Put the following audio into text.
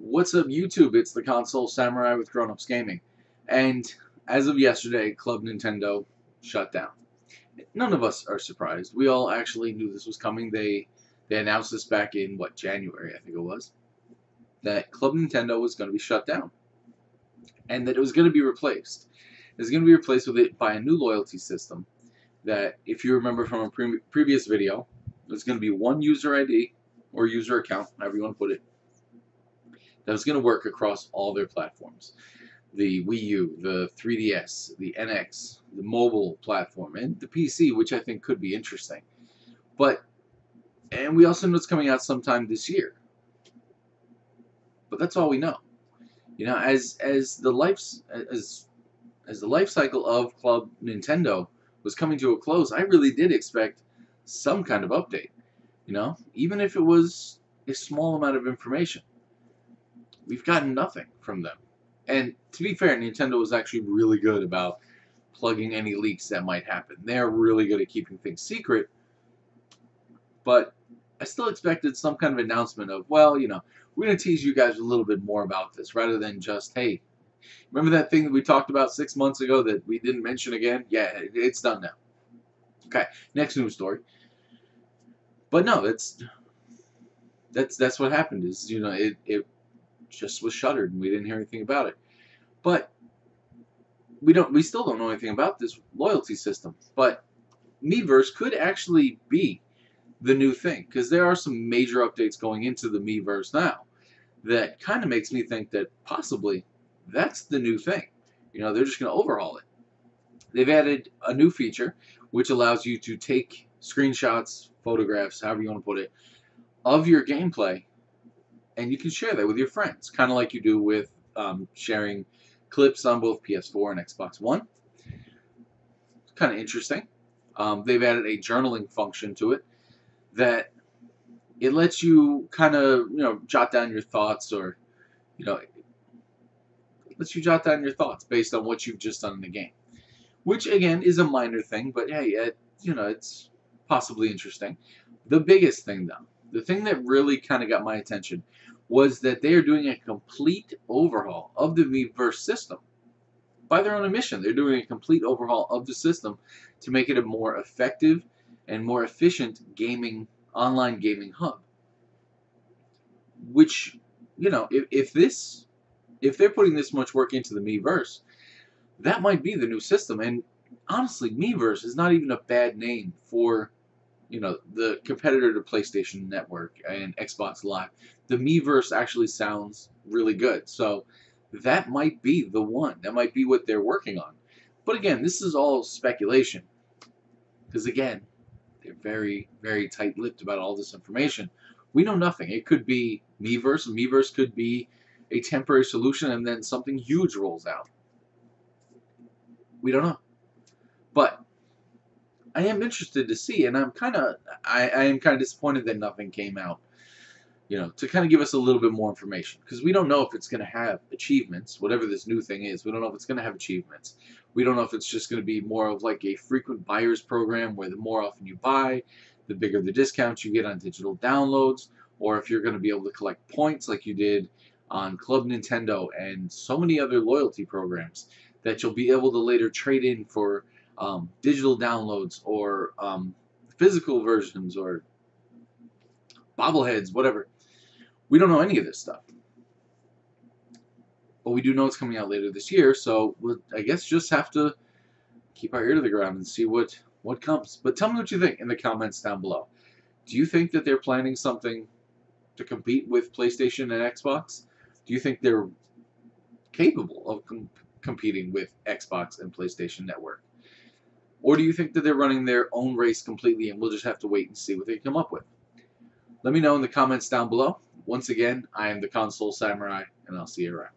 What's up, YouTube? It's the Console Samurai with Grown Ups Gaming. And as of yesterday, Club Nintendo shut down. None of us are surprised. We all actually knew this was coming. They announced this back in, what, January, I think it was, that Club Nintendo was going to be shut down. And that it was going to be replaced. It was going to be replaced with it by a new loyalty system that, if you remember from a previous video, it was going to be one user ID, or user account, however you want to put it, that was going to work across all their platforms. The Wii U, the 3DS, the NX, the mobile platform, and the PC, which I think could be interesting. And we also know it's coming out sometime this year. But that's all we know. You know, as the life cycle of Club Nintendo was coming to a close, I really did expect some kind of update. You know, even if it was a small amount of information. We've gotten nothing from them. And to be fair, Nintendo was actually really good about plugging any leaks that might happen. They're really good at keeping things secret. But I still expected some kind of announcement of, well, you know, we're going to tease you guys a little bit more about this rather than just, hey, remember that thing that we talked about 6 months ago that we didn't mention again? Yeah, it's done now. Okay, next news story. But no, that's what happened. Is, you know, it just was shuttered and we didn't hear anything about it. But we still don't know anything about this loyalty system. But Miiverse could actually be the new thing, because there are some major updates going into the Miiverse now that kind of makes me think that possibly that's the new thing. You know, they're just going to overhaul it. They've added a new feature which allows you to take screenshots, photographs, however you want to put it, of your gameplay, and you can share that with your friends, kind of like you do with sharing clips on both PS4 and Xbox One. Kind of interesting. They've added a journaling function to it that it lets you kind of, you know, jot down your thoughts, or, you know, it lets you jot down your thoughts based on what you've just done in the game. Which, again, is a minor thing, but hey, you know, it's possibly interesting. The biggest thing, though, the thing that really kind of got my attention was that they are doing a complete overhaul of the Miiverse system. By their own admission, they're doing a complete overhaul of the system to make it a more effective and more efficient online gaming hub. Which, you know, if they're putting this much work into the Miiverse, that might be the new system. And honestly, Miiverse is not even a bad name for, you know, the competitor to PlayStation Network and Xbox Live. The Miiverse actually sounds really good. So that might be the one. That might be what they're working on. But again, this is all speculation. Because again, they're very, very tight-lipped about all this information. We know nothing. It could be Miiverse. Miiverse could be a temporary solution and then something huge rolls out. We don't know. But I am interested to see, and I am kind of disappointed that nothing came out, you know, to kind of give us a little bit more information, because we don't know if it's going to have achievements, whatever this new thing is. We don't know if it's going to have achievements. We don't know if it's just going to be more of like a frequent buyers program where the more often you buy, the bigger the discounts you get on digital downloads, or if you're going to be able to collect points like you did on Club Nintendo and so many other loyalty programs that you'll be able to later trade in for digital downloads, or physical versions, or bobbleheads, whatever. We don't know any of this stuff. But we do know it's coming out later this year, so we'll, I guess, just have to keep our ear to the ground and see what comes. But tell me what you think in the comments down below. Do you think that they're planning something to compete with PlayStation and Xbox? Do you think they're capable of competing with Xbox and PlayStation Network? Or do you think that they're running their own race completely and we'll just have to wait and see what they come up with? Let me know in the comments down below. Once again, I am the Console Samurai, and I'll see you around.